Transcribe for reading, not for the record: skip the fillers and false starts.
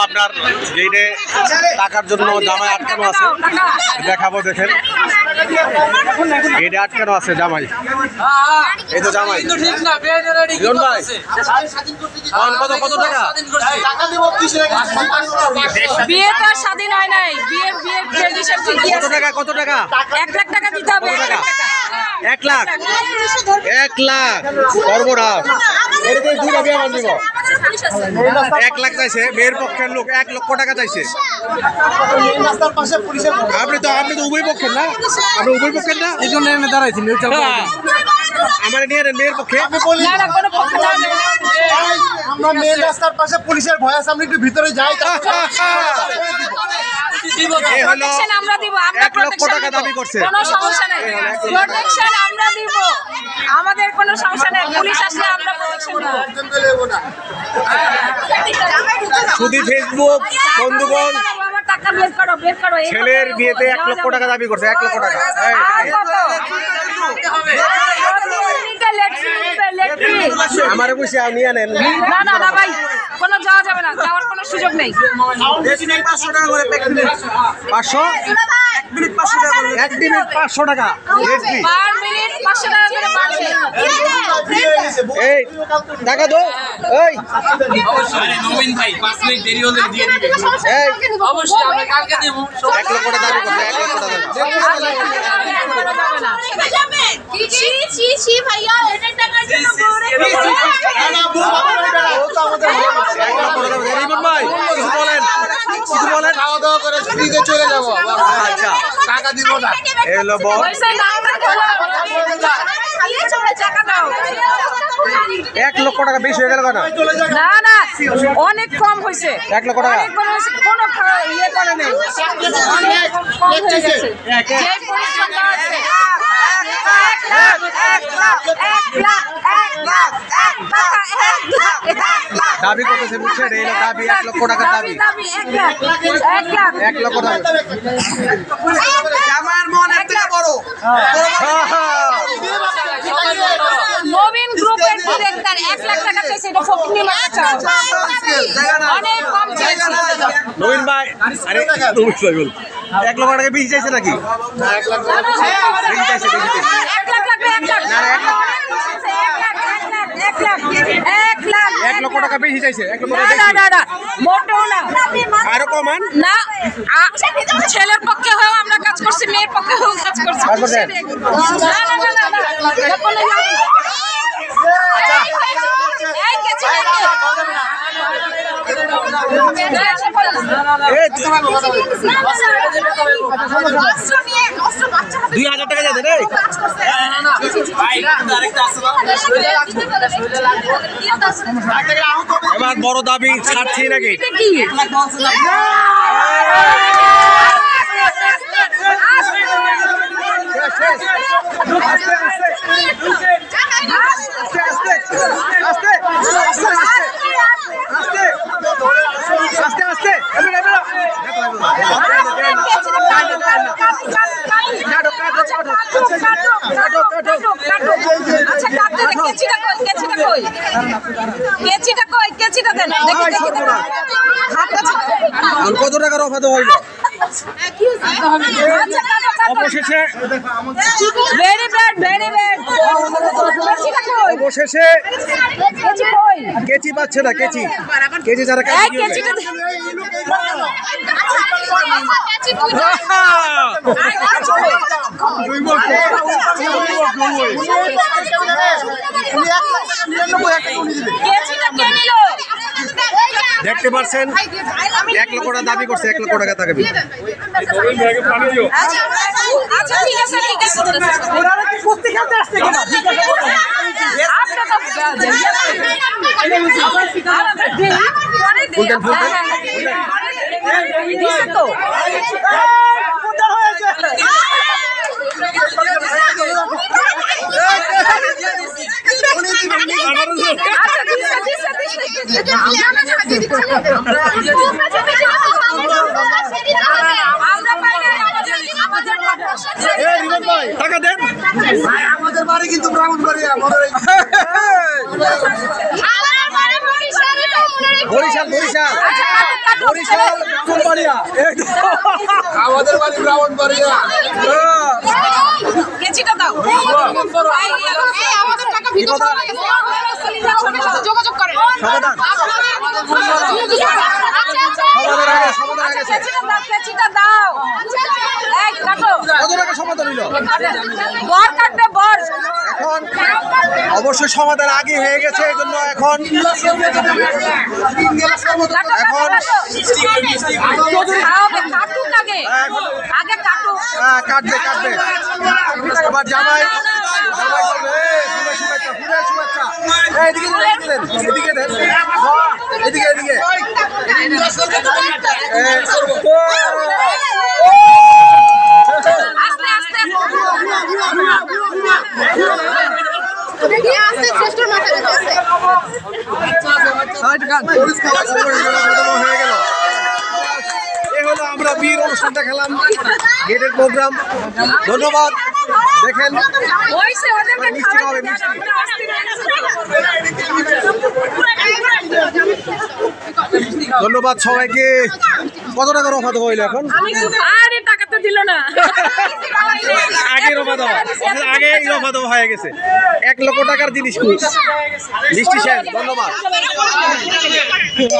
আপনার গেটে টাকার জন্য জামাই আটকানো আছে, দেখাবো দেখেন। গেটে আটকানো আছে জামাই, এই তো জামাই। রিয়ন ভাই কত কত টাকা? বিয়ে তো আর স্বাধীন হয় নাই, কত টাকা? কত টাকা? 1 লাখ টাকা দিতে হবে। 1 লাখ? 1 লাখ সর্বনাশ। 1 লাখ চাইছে মেয়ের পক্ষের লোক, 1 লক্ষ টাকা চাইছে। আপনি তো উভয় পক্ষের না, আপনি উভয় পক্ষের না, এই জন্য এনে দাঁড়াইছেন। আমার নিয়ে মেয়ের পক্ষে আমরা মেন রাস্তার পাশে পুলিশের ভয় আছে, আমরা একটু ভিতরে যাই। আমরা দিব, আমরা 1 লক্ষ টাকা দাবি করছে। কোনো সমস্যা নেই, প্রোটেকশন আমরা দিব, আমাদের কোনো সমস্যা নেই। পুলিশ আসলে আমরা প্রোটেকশন দিব। শুধু ফেসবুক বন্ধুগণ, টাকা বের করো। ছেলের বিয়েতে 1 লক্ষ টাকা দাবি করছে। 1 লক্ষ টাকা আমার বুঝে নিয়ে নেন। না ভাই, কোনো যাওয়া যাবে না, যাওয়ার কোনো সুযোগ নেই। 500 টাকা করে 500 1 মিনিট 500 টাকা পার মিনিট 500 টাকা করে বাড়ছে। এই টাকা দাও। এই আরে নবীন ভাই 5 মিনিট দেরি হলে দিয়ে দিবেন। এই অবশ্যই আমরা কালকে দেব। 1 লক্ষ টাকা দাবি করছে। 1 লক্ষ টাকা ছি ভাইয়া, এটার টাকার জন্য বউরে বলেন, খাওয়া দাওয়া করে ফ্রিতে চলে যাবো। আচ্ছা টাকা দিব না। এলো বল। 1 লক্ষ টাকা বেশি হয়ে গেল না? না অনেক কম হয়েছে। 1 লক্ষ টাকা কোনো ইয়ে করে নেই, অনেক কম হয়ে গেছে। যে পরিশ্রমটা আছে, 1 লাখ দাবি করতেছে, বুঝছেন? এই দাবি 1 লক্ষ টাকা দাবি। 1 লক্ষ টাকা আমার মন এর থেকে বড়। নবীন গ্রুপের ডিরেক্টর 1 লাখ টাকা চাইছে, এটা ফকিনি মারা চাও, অনেক কম চাইছে। নবীন ভাই, আরে নবীন ভাই বল, 1 লক্ষ টাকা বেশি চাইছে নাকি? 1 লাখ বেশি চাইছে, বেশি চাইছে। 1 লাখ লাগবে, 1 লাখ। না, 1 লক্ষ টাকা বেশি চাইছে। 1 লক্ষ টাকা বেশি। না মোটেও না, আরো কমান না। ছেলের পক্ষে হয়েও আমরা কাজ করছি, মেয়ের পক্ষে হয়েও কাজ করছি। কাজ করছেন? এই 2000 টাকা দিয়ে দেন। এই ভাই আরেকটা আছে না? এবার বড় দাবি ছাড়ছি নাকি? কত টাকার অফার দেওয়া হইল? অবশেষে অবশেষে কেচি পাচ্ছে না। কেচি যারা দেখতে পাচ্ছেন 1 লক্ষ টাকা দাবি করছে। 1 লক্ষ টাকা থাকবে। টাকা দেন। আমাদের বাড়ি কিন্তু ব্রাহ্মণবাড়িয়া। বরিশাল ব্রাহ্মণবাড়িয়া আমাদের বাড়ি ব্রাহ্মণবাড়িয়া। কেচিটা দাও এই আমাদের টাকা ভিতর যোগাযোগ করে সমাধান কেচিটা দাও এই কাটো কত টাকা সমাধান হইল বর কাটবে বর এখন অবশ্যই সমাধান আগে হয়ে গেছে এই জন্য এখন কাটুক আগে আগে কাটুক কাটবে কাটবে আবার জামাই শুভেচ্ছা এদিকে দেন এদিকে দেন এদিকে এদিকে আস্তে আস্তে হয়ে গেল এই হলো আমরা বীর অনুষ্ঠানটা খেলাম গেটের প্রোগ্রাম ধন্যবাদ দেখেন ওইসে ওদেরকে মিষ্টি খাওয়াবে মিষ্টি ধন্যবাদ সবাইকে কত টাকা রফা দেওয়া হইলো এখন আরে টাকা তো দিল না আগে রফা দেওয়া আগে রফা দেওয়া হয়ে গেছে 1 লক্ষ টাকার জিনিস মিষ্টি শেষ ধন্যবাদ